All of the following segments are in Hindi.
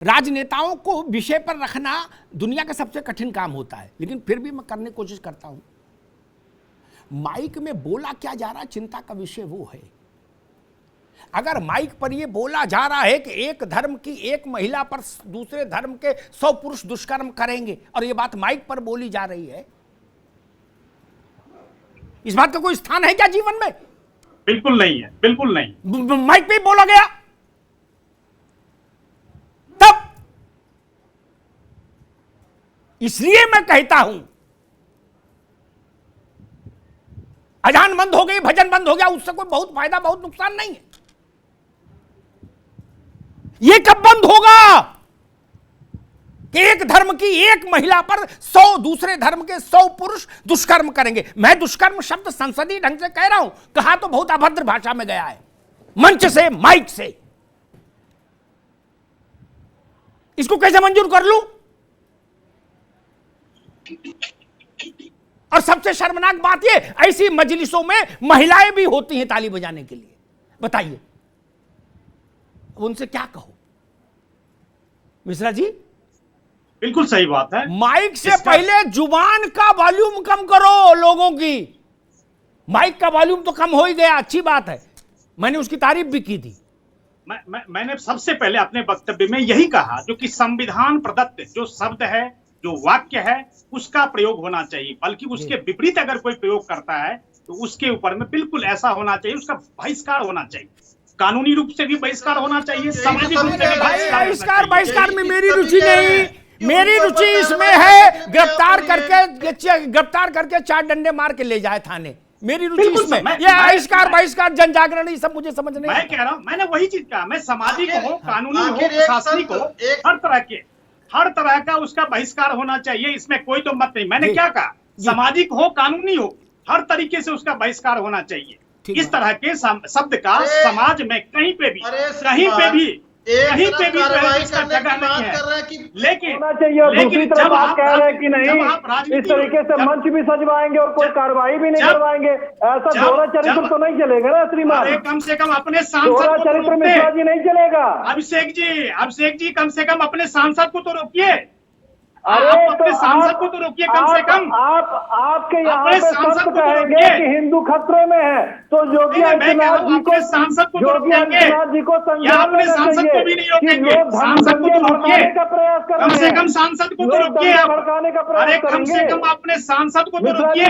राजनेताओं को विषय पर रखना दुनिया का सबसे कठिन काम होता है, लेकिन फिर भी मैं करने की कोशिश करता हूं। माइक में बोला क्या जा रहा, चिंता का विषय वो है। अगर माइक पर यह बोला जा रहा है कि एक धर्म की एक महिला पर दूसरे धर्म के 100 पुरुष दुष्कर्म करेंगे, और यह बात माइक पर बोली जा रही है, इस बात का कोई स्थान है क्या जीवन में? बिल्कुल नहीं है, बिल्कुल नहीं। माइक पे ही बोला गया। तब इसलिए मैं कहता हूं, अजान बंद हो गई, भजन बंद हो गया, उससे कोई बहुत फायदा बहुत नुकसान नहीं है। यह कब बंद होगा कि एक धर्म की एक महिला पर 100 दूसरे धर्म के 100 पुरुष दुष्कर्म करेंगे। मैं दुष्कर्म शब्द संसदीय ढंग से कह रहा हूं, कहा तो बहुत अभद्र भाषा में गया है, मंच से, माइक से। इसको कैसे मंजूर कर लूं? और सबसे शर्मनाक बात यह, ऐसी मजलिसों में महिलाएं भी होती हैं ताली बजाने के लिए। बताइए उनसे क्या कहो? मिश्रा जी, बिल्कुल सही बात है। माइक से पहले जुबान का वॉल्यूम कम करो लोगों की। माइक का वॉल्यूम तो कम हो ही गया, अच्छी बात है, मैंने उसकी तारीफ भी की थी। मैंने सबसे पहले अपने वक्तव्य में यही कहा, जो कि संविधान प्रदत्त जो शब्द है, जो वाक्य है, उसका प्रयोग होना चाहिए। बल्कि उसके विपरीत अगर कोई प्रयोग करता है तो उसके ऊपर में बिल्कुल ऐसा होना चाहिए, उसका बहिष्कार होना चाहिए, कानूनी रूप से भी बहिष्कार होना चाहिए, सामाजिक रूप से भी बहिष्कार में मेरी रुचि नहीं। मेरी रुचि इसमें है गिरफ्तार करके 4 डंडे मार के ले जाए थाने। मेरी रुचि इसमें। ये बहिष्कार जन जागरण, ये सब मुझे समझ नहीं। मैं कह रहा हूं, मैंने वही चीज कहा, मैं सामाजिक हो, कानूनी हो, प्रशासनिक हो, हर तरह का उसका बहिष्कार होना चाहिए, इसमें कोई तो मत नहीं। मैंने क्या कहा, सामाजिक हो, कानूनी हो, हर तरीके से उसका बहिष्कार होना चाहिए। इस तरह के शब्द का समाज में कहीं पे भी इसका जगह नहीं है। लेकिन जब आप कह रहे हैं कि नहीं, इस तरीके से मंच भी सजवाएंगे और कोई कार्रवाई भी नहीं करवाएंगे, ऐसा दोहरा चरित्र तो नहीं चलेगा ना श्रीमान। कम से कम अपने सांसद चरित्र मिश्रा जी नहीं चलेगा। अभिषेक जी कम से कम अपने सांसद को तो रोकिए। अरे अपने सांसद को तो रोकिए कम से कम। आपके यहाँ पे संत कहेंगे कि हिंदू खतरे में है, तो योगी आदित्यनाथ जी को सांसद को समझाना अपने सांसद को भी नहीं रोकेंगे। सांसद को तो रोकिए, कम से कम सांसद को तो रोकिए। अरे कम से कम अपने सांसद को तो रोकिए।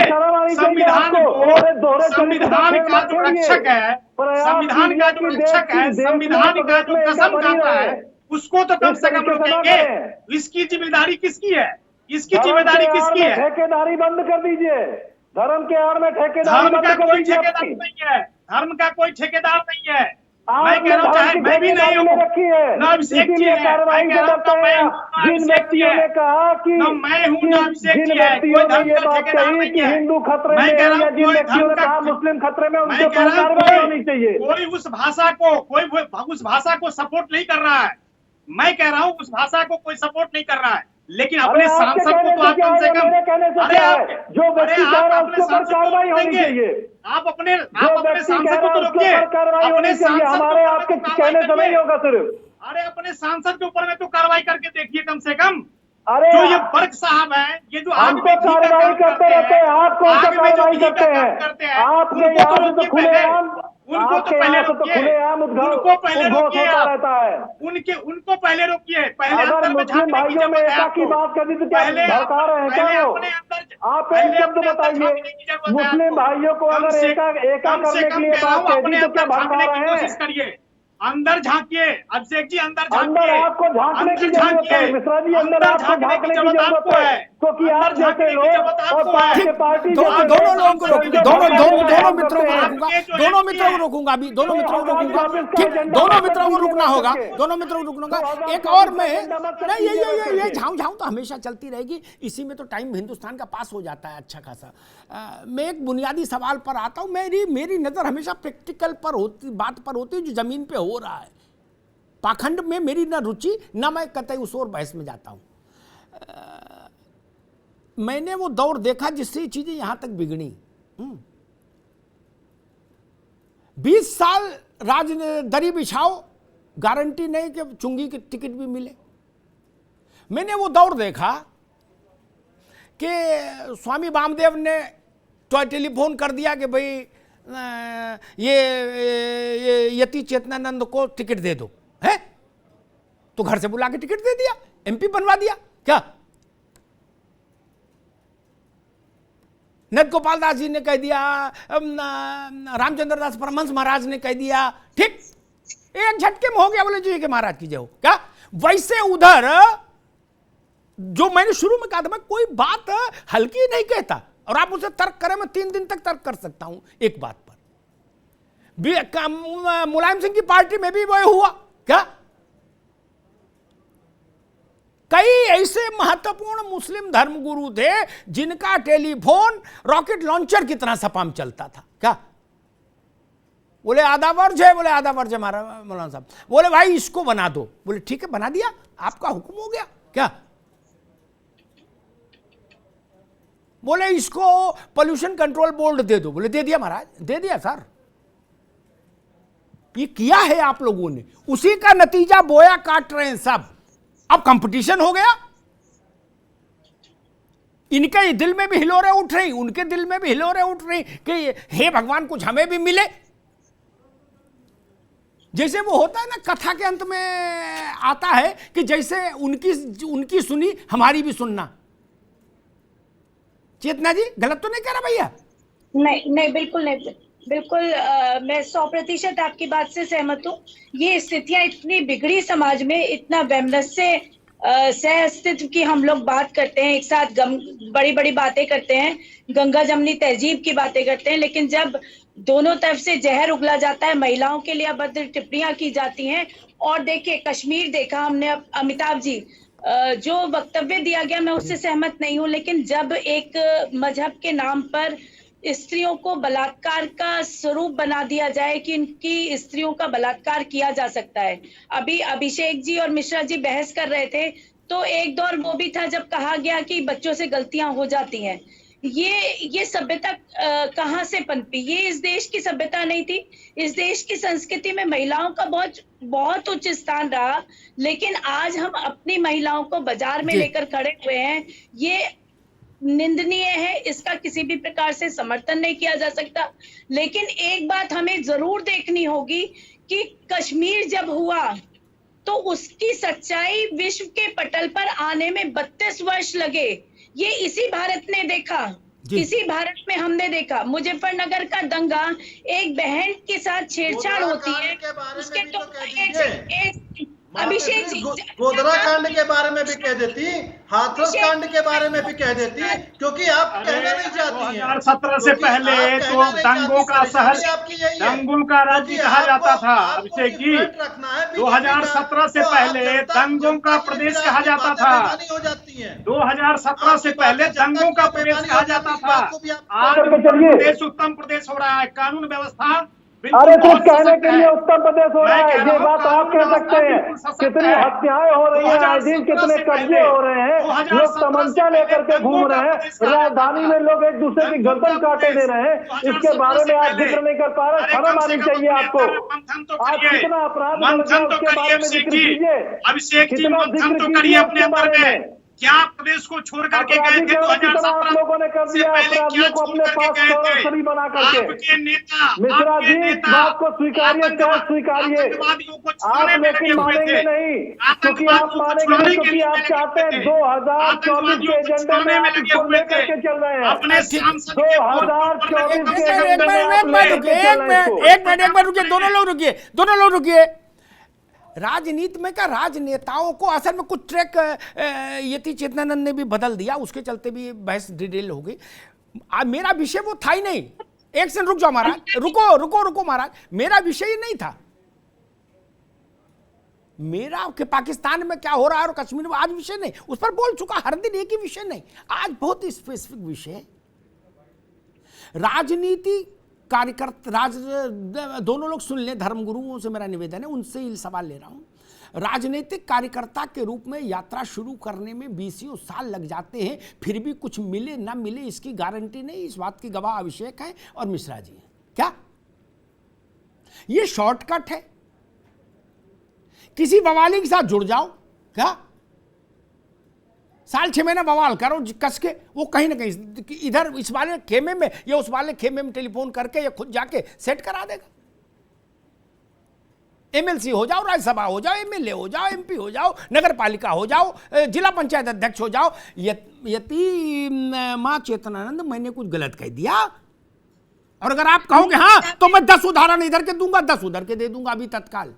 संविधान का जो रक्षक है, संविधान का जो रक्षक है, संविधान का जो कसम खाता है, उसको तो कम से कम रोकेंगे। इसकी जिम्मेदारी किसकी है? इसकी जिम्मेदारी किसकी है? ठेकेदारी बंद कर दीजिए। धर्म के आड़ में ठेकेदारी बंद कर दीजिए। नहीं है, धर्म का कोई ठेकेदार नहीं है। मैं कह रहा हूँ, चाहे मैं भी नहीं हूँ, न अभिषेक जी है, मैं कह रहा हूँ, जिन व्यक्तियों ने कहा कि मैं हूँ, न अभिषेक जी है, कोई धर्म का ठेकेदार नहीं है। हिंदू खतरे में या जिन व्यक्तियों ने कहा मुस्लिम खतरे में, उनके ऊपर कार्रवाई होनी चाहिए। कोई उस भाषा को सपोर्ट नहीं कर रहा है। मैं कह रहा हूँ उस भाषा को कोई सपोर्ट नहीं कर रहा है, लेकिन अपने सांसद को तो आप कम से कम, जो व्यक्ति कह रहा है उसके ऊपर कार्रवाई होनी चाहिए। आप अपने सांसद को तो रोकिए। अपने हमारे आपके कहने से नहीं होगा सिर्फ। अरे अपने सांसद के ऊपर में तो कार्रवाई करके देखिए कम से कम। अरे जो ये बर्क साहब है, ये जो हम तो कार्रवाई करते रहते हैं, आप कौन सा कार्रवाई करते हैं? आपके यहाँ से तो खुलेआम, उनको तो पहले रोकिए, उनको पहले रोकिए रहता है। उनको पहले रोकिए। पहले अगर मुस्लिम भाइयों में एकता की बात कर दी तो क्या भड़का रहे हैं क्या वो? आप एक शब्द बताइए, मुस्लिम भाइयों को अगर एका करने के लिए बात कह दी तो क्या भड़का रहे हैं? कोशिश करिए, अंदर झांकिए। अभिषेक जी अंदर झांकिए। अंदर आपको झांकने की जरूरत है मिश्रा जी, अंदर आपको झांकने की जरूरत है, क्योंकि आप जैसे लोग और पार्टी दोनों लोगों को रोकूंगा, दोनों मित्रों को रोकूंगा, अभी दोनों मित्रों को रोकूंगा। दोनों मित्रों को रुकना होगा, दोनों मित्रों को रुकना होगा। एक और मैं नहीं, ये झाऊ तो हमेशा चलती रहेगी, इसी में तो टाइम हिंदुस्तान का पास हो जाता है अच्छा खासा। मैं एक बुनियादी सवाल पर आता हूँ। मेरी नजर हमेशा प्रैक्टिकल पर होती, बात पर होती है जो जमीन पे हो रहा है। पाखंड में मेरी न रुचि, न मैं कतई उस और बहस में जाता हूं। मैंने वो दौर देखा जिससे चीजें यहां तक बिगड़ी। 20 साल दरी बिछाओ, गारंटी नहीं कि चुंगी की टिकट भी मिले। मैंने वो दौर देखा कि स्वामी वामदेव ने टेलीफोन कर दिया कि भाई ये यति चेतनानंद को टिकट दे दो, है तो घर से बुला के टिकट दे दिया, एमपी बनवा दिया। क्या नंद गोपाल दास जी ने कह दिया, रामचंद्र दास परमहंस महाराज ने कह दिया, ठीक एक झटके में हो गया, बोले जी के महाराज की जय हो। क्या वैसे उधर जो मैंने शुरू में कहा था, मैं कोई बात हल्की नहीं कहता, और आप मुझसे तर्क करें, मैं 3 दिन तक तर्क कर सकता हूं एक बात पर। मुलायम सिंह की पार्टी में भी वही हुआ। क्या कई ऐसे महत्वपूर्ण मुस्लिम धर्मगुरु थे जिनका टेलीफोन रॉकेट लॉन्चर की तरह सपा में चलता था। क्या बोले आधा वर्ष है, बोले आधा वर्ष है मौलाना साहब, बोले भाई इसको बना दो, बोले ठीक है बना दिया, आपका हुक्म हो गया। क्या बोले इसको पोल्यूशन कंट्रोल बोर्ड दे दो, बोले दे दिया महाराज, दे दिया सर। ये किया है आप लोगों ने, उसी का नतीजा बोया काट रहे हैं सब। अब कंपटीशन हो गया, इनके दिल में भी हिलोरें उठ रही, उनके दिल में भी हिलोरें उठ रही कि हे भगवान कुछ हमें भी मिले। जैसे वो होता है ना, कथा के अंत में आता है कि जैसे उनकी सुनी हमारी भी सुनना। चेतना जी गलत तो नहीं कह रहा भैया? नहीं नहीं, बिल्कुल नहीं, बिल्कुल मैं 100% आपकी बात से सहमत हूँ। ये स्थितियां इतनी बिगड़ी समाज में, इतना वैमनस्य सह अस्तित्व की हम लोग बात करते हैं, एक साथ बड़ी बड़ी बातें करते हैं, गंगा जमनी तहजीब की बातें करते हैं, लेकिन जब दोनों तरफ से जहर उगला जाता है, महिलाओं के लिए अभद्र टिप्पणियां की जाती हैं। और देखिए कश्मीर देखा हमने, अमिताभ जी जो वक्तव्य दिया गया मैं उससे सहमत नहीं हूं, लेकिन जब एक मजहब के नाम पर स्त्रियों को बलात्कार का स्वरूप बना दिया जाए कि इनकी स्त्रियों का बलात्कार किया जा सकता है। अभी अभिषेक जी और मिश्रा जी बहस कर रहे थे, तो एक दौर वो भी था जब कहा गया कि बच्चों से गलतियां हो जाती हैं। ये सभ्यता कहाँ से पनपी? ये इस देश की सभ्यता नहीं थी। इस देश की संस्कृति में महिलाओं का बहुत उच्च स्थान रहा, लेकिन आज हम अपनी महिलाओं को बाजार में लेकर खड़े हुए हैं। ये निंदनीय है, इसका किसी भी प्रकार से समर्थन नहीं किया जा सकता। लेकिन एक बात हमें जरूर देखनी होगी कि कश्मीर जब हुआ तो उसकी सच्चाई विश्व के पटल पर आने में 32 वर्ष लगे। ये इसी भारत ने देखा, इसी भारत में हमने देखा। मुजफ्फरनगर का दंगा, एक बहन के साथ छेड़छाड़ होती है, उसके तो अभिषेक जी गोधरा कांड के बारे में भी कह देती, हाथरस कांड के बारे में भी कह देती, क्योंकि आप कहना नहीं चाहती हैं। 2017 से पहले तो दंगों का शहर, दंगों का राज्य कहा जाता था। अभिषेक जी 2017 से पहले दंगों का प्रदेश कहा जाता था। 2017 से पहले दंगों का प्रदेश कहा जाता था। आज प्रदेश उत्तम प्रदेश हो रहा है, कानून व्यवस्था। अरे कुछ कहने के लिए उत्तर प्रदेश हो रहा है, ये बात आप कह सकते हैं। कितनी हत्याएं हो रही हैं, आए दिन कितने कब्जे हो रहे हैं, लोग तमंचा लेकर के घूम रहे हैं, राजधानी में लोग एक दूसरे की गर्दन काटे दे रहे हैं। इसके बारे में आप जिक्र नहीं कर पा रहे, शर्म आनी चाहिए आपको। आप कितना अपराध उसके बारे में जिक्र कीजिए, कितना जिक्र कीजिए अपने बारे में। क्या प्रदेश को छोड़ करके गए थे? 2017 लोगों ने कर दिया, अपराधियों को अपने पास सौरसरी बना करके। मिश्रा जी इस बात को स्वीकारिए, क्या स्वीकारिए आप, लेकिन मानेंगे नहीं, क्योंकि आप मानेंगे नहीं, क्योंकि आप चाहते हैं 2024 के एजेंडे में आप इसको लेकर के चल रहे हैं। 2024 के एजेंडे में आप लेकर के चल रहे हैं। एक मिनट रुकिए, दोनों लोग रुकिए। राजनीति में क्या, राजनेताओं को असल में कुछ ट्रैक यति चेतनानंद ने भी बदल दिया, उसके चलते भी बहस डिटेल हो गई। मेरा विषय वो था ही नहीं। एक सेकंड रुक जाओ महाराज, रुको महाराज, मेरा विषय ही नहीं था। मेरा कि पाकिस्तान में क्या हो रहा है और कश्मीर में, आज विषय नहीं, उस पर बोल चुका हर दिन, एक ही विषय नहीं, आज बहुत स्पेसिफिक विषय। राजनीति कार्यकर्ता दोनों लोग सुन लें, धर्मगुरुओं से मेरा निवेदन है, उनसे ही सवाल ले रहा हूं। राजनीतिक कार्यकर्ता के रूप में यात्रा शुरू करने में 20 साल लग जाते हैं, फिर भी कुछ मिले ना मिले इसकी गारंटी नहीं। इस बात की गवाह अभिषेक है और मिश्रा जी हैं। क्या ये शॉर्टकट है? किसी बवाली के साथ जुड़ जाओ, क्या साल 6 महीने बवाल करो कस के, वो कहीं ना कहीं इधर इस वाले खेमे में या उस वाले खेमे में टेलीफोन करके या खुद जाके सेट करा देगा। एमएलसी हो जाओ, राज्यसभा हो जाओ, एमएलए हो जाओ, एमपी हो जाओ, नगर पालिका हो जाओ, जिला पंचायत अध्यक्ष हो जाओ। यति मां चेतनानंद मैंने कुछ गलत कह दिया, और अगर आप कहोगे हाँ तो मैं 10 उदाहरण इधर के दूंगा, 10 उधर के दे दूंगा अभी तत्काल।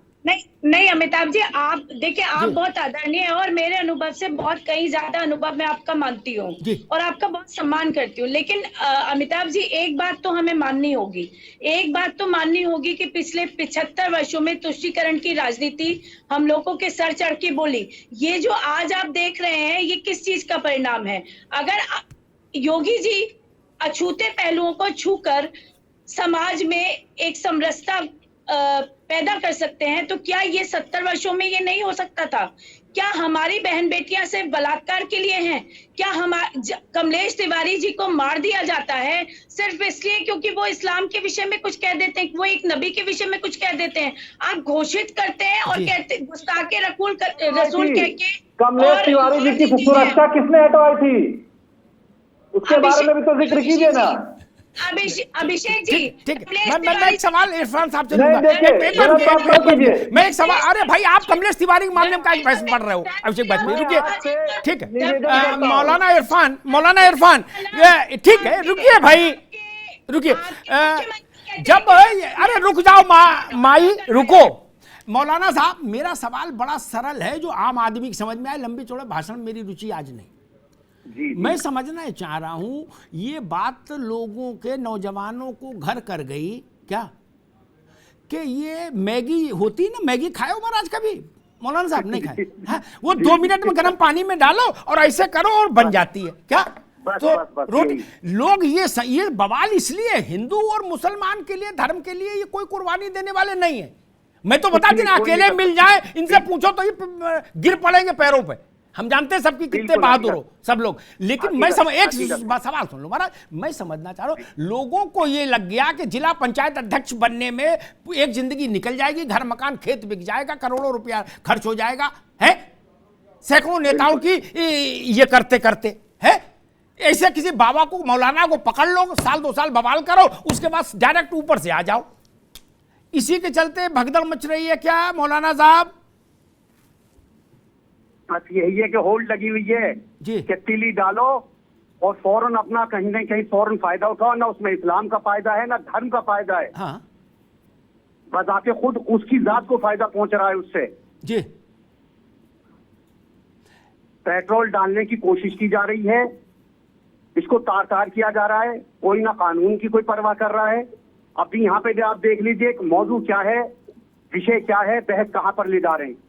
नहीं अमिताभ जी, आप देखिए, आप बहुत आदरणीय है और मेरे अनुभव से बहुत कहीं ज्यादा अनुभव मैं आपका मानती हूँ और आपका बहुत सम्मान करती हूँ। लेकिन अमिताभ जी, एक बात तो हमें माननी होगी, एक बात तो माननी होगी कि पिछले 75 वर्षों में तुष्टीकरण की राजनीति हम लोगों के सर चढ़ के बोली। ये जो आज आप देख रहे हैं, ये किस चीज का परिणाम है? अगर योगी जी अछूते पहलुओं को छूकर समाज में एक समरसता पैदा कर सकते हैं, तो क्या ये 70 वर्षों में ये नहीं हो सकता था? क्या हमारी बहन बेटियां सिर्फ बलात्कार के लिए हैं? क्या कमलेश तिवारी जी को मार दिया जाता है सिर्फ इसलिए क्योंकि वो इस्लाम के विषय में कुछ कह देते हैं, वो एक नबी के विषय में कुछ कह देते हैं? आप घोषित करते हैं और कहते गुस्ताखे रसूल कह के। कमलेश तिवारी जी की सुरक्षा किसने हटवाई थी, उसके बारे में भी तो जिक्र कीजिए ना। अभिषेक जी, ठीक, मैं एक सवाल इरफान साहब से लूंगा। मैं एक सवाल, अरे भाई आप कमलेश तिवारी के मामले में क्या बहस पढ़ रहे हो? अभिषेक भाई रुकिए, ठीक है। मौलाना इरफान ठीक है, रुकिए भाई, रुकिए। जब अरे रुक जाओ माई रुको। मौलाना साहब, मेरा सवाल बड़ा सरल है जो आम आदमी की समझ में आए। लंबी चौड़े भाषण मेरी रुचि आज नहीं। मैं समझना चाह रहा हूं, ये बात लोगों के, नौजवानों को घर कर गई क्या कि ये मैगी होती ना, मैगी खाए हो महाराज कभी? मौलाना साहब नहीं खाए? हाँ, वो 2 मिनट में गर्म पानी में डालो और ऐसे करो और बन जाती है क्या? तो रोटी लोग ये बवाल इसलिए, हिंदू और मुसलमान के लिए, धर्म के लिए ये कोई कुर्बानी देने वाले नहीं है। मैं तो बता देना, अकेले मिल जाए इनसे पूछो तो ये गिर पड़ेंगे पैरों पे। हम जानते हैं सबकी कितने बहादुर हो सब लोग। लेकिन मैं एक सवाल सुन लो महाराज, मैं समझना चाह रहा हूं, लोगों को ये लग गया कि जिला पंचायत अध्यक्ष बनने में एक जिंदगी निकल जाएगी, घर मकान खेत बिक जाएगा, करोड़ों रुपया खर्च हो जाएगा है। सैकड़ों नेताओं की ये करते करते है। ऐसे किसी बाबा को, मौलाना को पकड़ लो, साल 2 साल बवाल करो, उसके बाद डायरेक्ट ऊपर से आ जाओ। इसी के चलते भगदड़ मच रही है क्या मौलाना साहब? बस यही है कि होल्ड लगी हुई है कि तिली डालो और फौरन अपना कहीं ना कहीं फौरन फायदा उठाओ। ना उसमें इस्लाम का फायदा है ना धर्म का फायदा है। हाँ। बस आके खुद उसकी जात को फायदा पहुंच रहा है उससे। जी। पेट्रोल डालने की कोशिश की जा रही है, इसको तार तार किया जा रहा है, कोई ना कानून की कोई परवाह कर रहा है। अभी यहाँ पे आप देख लीजिए मौजू क्या है, विषय क्या है, बहस कहां पर ले जा रहे हैं।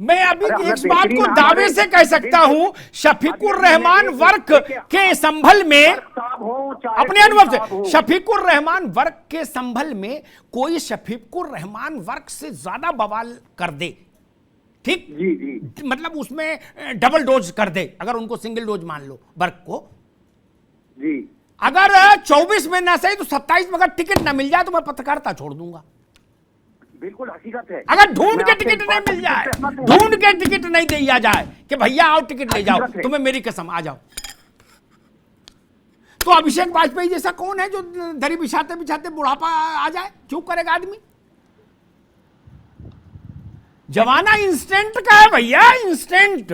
मैं अभी एक बात को दावे से कह सकता हूं, शफीकुर रहमान वर्क के संभल में, अपने अनुभव से, शफीकुर रहमान वर्क के संभल में कोई शफीकुर रहमान वर्क से ज्यादा बवाल कर दे, ठीक जी जी, मतलब उसमें डबल डोज कर दे, अगर उनको सिंगल डोज मान लो वर्क को जी, अगर 24 में ना सही तो 27 में अगर टिकट ना मिल जाए तो मैं पत्रकारिता छोड़ दूंगा। बिल्कुल हकीकत है। अगर ढूंढ के टिकट नहीं मिल जाए, ढूंढ के टिकट नहीं दिया जाए कि भैया आओ टिकट ले जाओ, तुम्हें मेरी कसम आ जाओ, तो अभिषेक वाजपेयी जैसा कौन है जो दरी बिछाते बिछाते बुढ़ापा आ जाए? क्यों करेगा आदमी? जमाना इंस्टेंट का है भैया, इंस्टेंट।